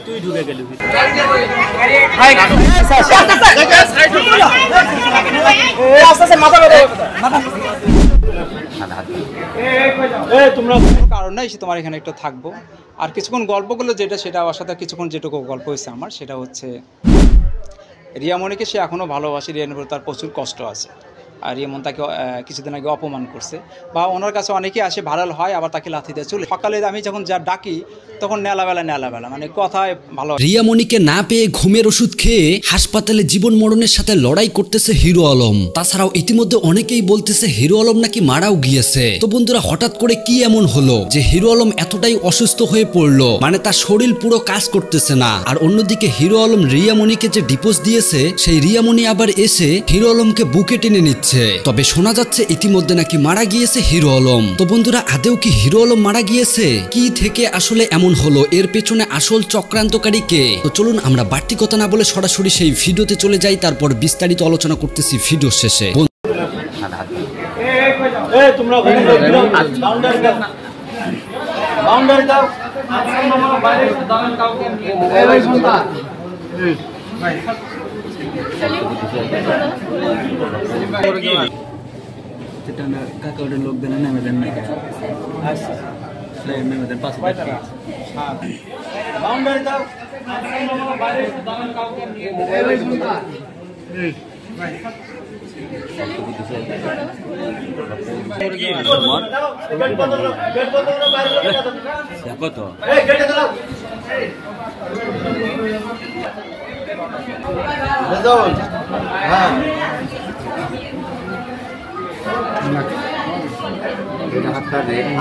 তুই ঢুকে গেলি তোমরা কারণ নাই তোমার এখানে একটু থাকবো আর কিছুক্ষণ গল্প করলো যেটা সেটা আমার সাথে কিছুক্ষণ যেটুকু গল্প হয়েছে আমার সেটা হচ্ছে রিয়ামণিকে সে এখনও ভালোবাসে, রিয়ামণির তার প্রচুর কষ্ট আছে আর রিয়ামন তাকে কিছুদিন আগে অপমান করছে বা ওনার কাছে অনেকেই আসে ভাইরাল হয় আবার তাকে লাথি দিয়ে চলে। সকালে আমি যখন যা ডাকি তখন নেলাবেলা মানে কথায় ভালো। রিয়ামণিকে না পেয়ে ঘুমের ওষুধ খেয়ে হাসপাতালে জীবন মরণের সাথে লড়াই করতেছে হিরো আলম। তাছাড়াও ইতিমধ্যে অনেকেই বলতেছে হিরো আলম নাকি মারাও গিয়েছে। তো বন্ধুরা, হঠাৎ করে কি এমন হলো যে হিরো আলম এতটাই অসুস্থ হয়ে পড়লো, মানে তার শরীর পুরো কাজ করতেছে না। আর অন্যদিকে হিরো আলম রিয়ামণিকে যে ডিভোর্স দিয়েছে সেই রিয়ামণি আবার এসে হিরো আলমকে বুকে টেনে নিচ্ছে। তবে শোনা যাচ্ছে ইতিমধ্যে নাকি মারা গিয়েছে হিরো আলম। তো বন্ধুরা, আদেও কি হিরো আলম মারা গিয়েছে? কি থেকে আসলে এমন হলো, এর পেছনে আসল চক্রান্তকারী কে? তো চলুন আমরা বাড়তি কথা না বলে সরাসরি সেই ভিডিওতে চলে যাই, তারপর বিস্তারিত আলোচনা করতেছি ভিডিও শেষে। লোক দেন নেমে দেন না নেমে দেন পাঁচ বাউন্ডারি দাও কত হ্যাঁ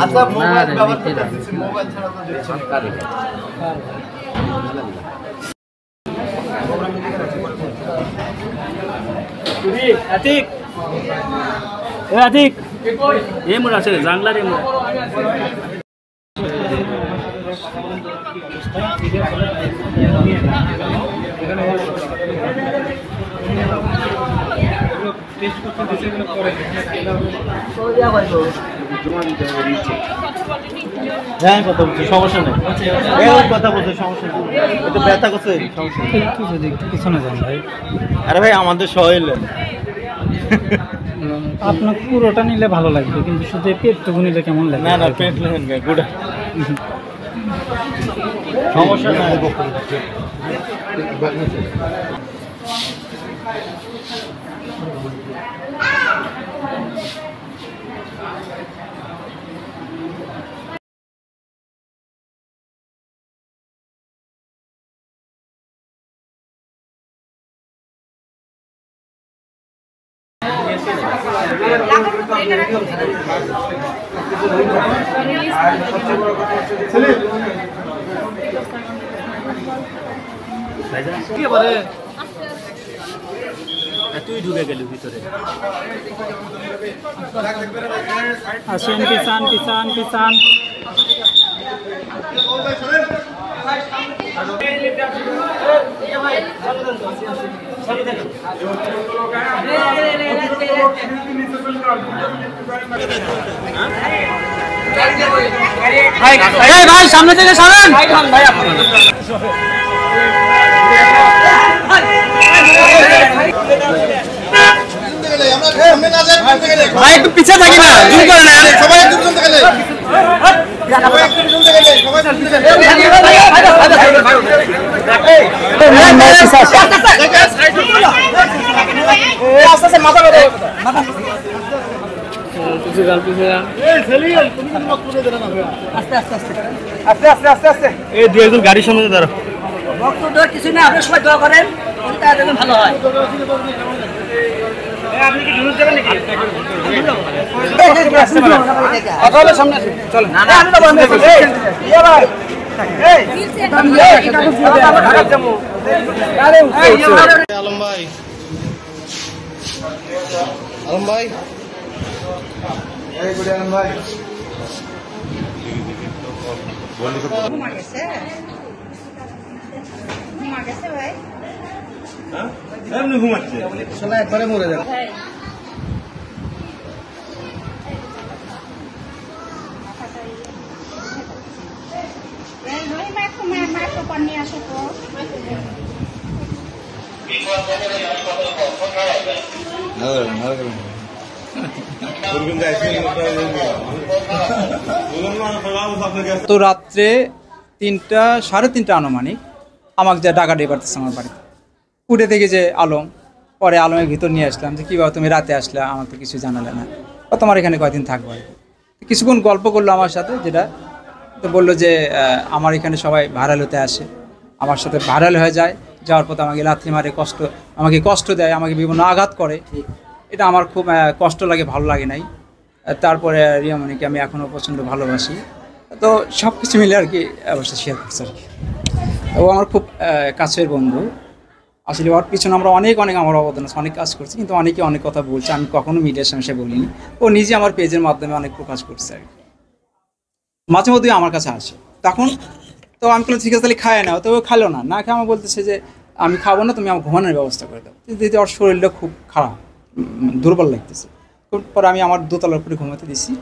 আচ্ছা মোবাইল ব্যবহার করতেছি, মোবাইল ছাড়া তো দেখছি আতিক আতিক এই মোড় আছে জাংলার এই মোড় হ্যাঁ কথা বলছি, সমস্যা নেই, কথা বলছি, সমস্যা নেই, একটু ব্যথা করছে, সমস্যা নেই, পিছনে যান ভাই। আরে ভাই আমাদের শহরে আপনার পুরোটা নিলে ভালো লাগবে, কিন্তু শুধু পেটটুকু নিলে কেমন লাগে? না না পেট নেন গুড সমস্যা নাই। তুই ঢুকে গেলি ভিতরে। আসেন কিষান কিষান কিষান ভাই সামনে থেকে সরেন ভাই, ভাই একটু পিছে থাকি না, জুম করে না সবাই, একটু পিছন থেকে গাড়ির সামনে দাঁড়া, কিছু না, আপনার সবাই দোয়া করেন, ভালো হয়। আপনি কি জুনুস যাবেন নাকি? সামনে চলেন। আলম ভাই, আলম ভাই, আলম ভাই ঘুমাচ্ছে, একবারে মরে যাবে। পেপার নিয়ে আসো তো। তো রাত্রে 3টা, 3:30 আনুমানিক আমাকে যা ডাকা দিয়ে পারতেছে আমার বাড়িতে। উঠে থেকে যে আলম, পরে আলমের ভিতর নিয়ে আসলাম যে কী বাবা তুমি রাতে আসলে, আমার তো কিছু জানালে না, ও তোমার এখানে কয়দিন থাকবো আর কি। কিছুক্ষণ গল্প করলো আমার সাথে, যেটা তো বললো যে আমার এখানে সবাই ভাড়াল হতে আসে, আমার সাথে ভাড়াল হয়ে যায়, যাওয়ার পথে আমাকে লাথি মারে, আমাকে কষ্ট দেয়, আমাকে বিভিন্ন আঘাত করে। এটা আমার খুব কষ্ট লাগে, ভালো লাগে নাই। তারপরে রিয়ামণিকে আমি এখনও প্রচণ্ড ভালোবাসি। তো সব কিছু মিলে আর কি অবশ্যই শেয়ার করছি আর কি। ও আমার খুব কাছের বন্ধু। আসলে ওর পিছনে আমরা অনেক আমার অবদান আছে, অনেক কাজ করছি, কিন্তু অনেকে অনেক কথা বলছে, আমি কখনো মিডিয়ার সামনে বলিনি। ও নিজে আমার পেজের মাধ্যমে অনেক প্রকাশ করছে আর কি। মাঝে মধ্যেই আমার কাছে আসে, তখন তো আমি বললাম ঠিক আছে তাহলে খায় না, তো ও খালো না, না খেয়ে আমার বলতেছে যে আমি খাবো না, তুমি আমার ঘুমানোর ব্যবস্থা করে দাও। দিদি ওর শরীরটা খুব খারাপ, দুর্বল লাগতেছে। পরে আমি আমার দোতলার উপরে ঘুমাতে দিছি।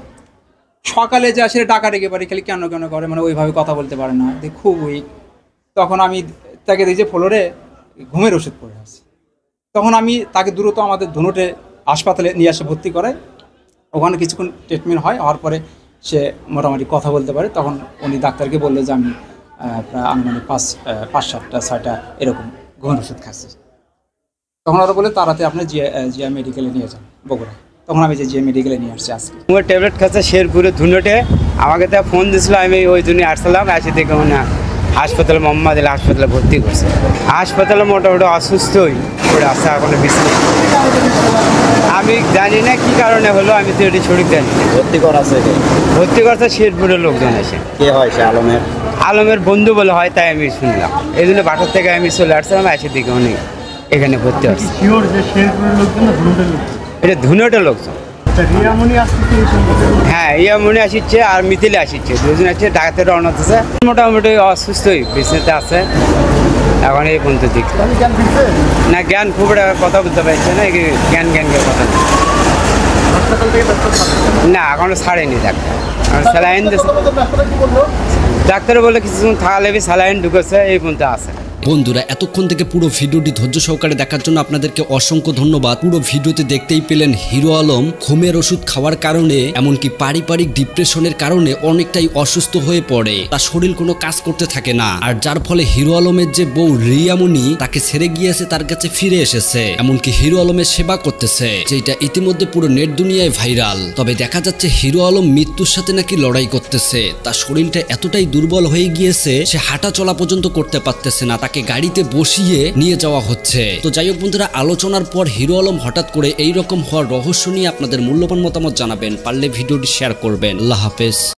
সকালে যে আসলে ডাকা ডেকে পারি, খালি কেন করে, মানে ওইভাবে কথা বলতে পারে না, খুব উইক। তখন আমি তাকে দেখি যে ফ্লোরে ঘুমের ওষুধ পড়ে আছে। তখন আমি তাকে দ্রুত আমাদের ধনুটে হাসপাতালে নিয়ে আসে ভর্তি করাই। ওখানে কিছুক্ষণ ট্রিটমেন্ট হয়, হওয়ার পরে সে মোটামুটি কথা বলতে পারে। তখন উনি ডাক্তারকে বললো যে আমি প্রায় আনুমানিক 5-7টা 6টা এরকম ঘুমের ওষুধ খাচ্ছি। তখন ওরা বলে তাড়াতে আপনি জিয়া মেডিকেলে নিয়ে যান বগুড়া। তখন আমি যে জিয়া মেডিকেলে নিয়ে আসছি আজকে। আমার ট্যাবলেট খাচ্ছে শেরপুরে ধুনোটে। আমাকে তা ফোন দিয়েছিল, আমি ওই জন্য আসলাম। এসে দেখে মানে হাসপাতালে মোহাম্মদ আলী হাসপাতালে ভর্তি করছে। হাসপাতালে মোটামুটি অসুস্থই পড়ে আসছে, এখনো বিশ্রাম। আমি জানি না কি কারণে হলো, আমি তো এটি সঠিক জানি। ভর্তি করছে শেরপুরের লোকজন এসে। কে হয় সে? আলমের বন্ধু বলে হয়, তাই আমি শুনলাম। এই জন্য বাটার থেকে আমি চলে আসছিলাম, এসে দেখে উনি এখানে ভর্তি হচ্ছে। এটা ধুনোটের লোকজন। হ্যাঁ, ইয়ামনি আসিচ্ছে আর মিথিলে আসিচ্ছে, দুজন আছে। ডাক্তার রওনা দিচ্ছে, মোটামুটি অসুস্থই বিছানাতে আছে এখন এই পর্যন্ত দেখছি না। জ্ঞান খুব কথা বলতে পারছে না, জ্ঞান কথা না, এখনো ছাড়েনি ডাক্তার। স্যালাইন ডাক্তার বলে কিছুক্ষণ থাকা লেগে স্যালাইন ঢুকেছে, এই পর্যন্ত আছে। বন্ধুরা, এতক্ষণ থেকে পুরো ভিডিওটি ধৈর্য সহকারে দেখার জন্য আপনাদেরকে অসংখ্য ধন্যবাদ। পুরো ভিডিওতে দেখতেই পেলেন হিরো আলম ঘুমের ওষুধ খাওয়ার কারণে, এমনকি পারিবারিক ডিপ্রেশনের কারণে অনেকটাই অসুস্থ হয়ে পড়ে। তার শরীর কোনো কাজ করতে থাকে না, আর যার ফলে হিরো আলমের যে বউ রিয়ামণি তাকে ছেড়ে গিয়েছে, তার কাছে ফিরে এসেছে, এমনকি হিরো আলমের সেবা করতেছে, যেটা ইতিমধ্যে পুরো নেট দুনিয়ায় ভাইরাল। তবে দেখা যাচ্ছে হিরো আলম মৃত্যুর সাথে নাকি লড়াই করতেছে। তার শরীরটা এতটাই দুর্বল হয়ে গিয়েছে, সে হাঁটা চলা পর্যন্ত করতে পারতেছে না, তাকে গাড়িতে বসিয়ে নিয়ে যাওয়া হচ্ছে। তো যাই হোক বন্ধুরা, আলোচনার পর হিরো আলম হঠাৎ করে এইরকম হওয়ার রহস্য নিয়ে আপনাদের মূল্যবান মতামত জানাবেন, পারলে ভিডিওটি শেয়ার করবেন। আল্লাহ হাফেজ।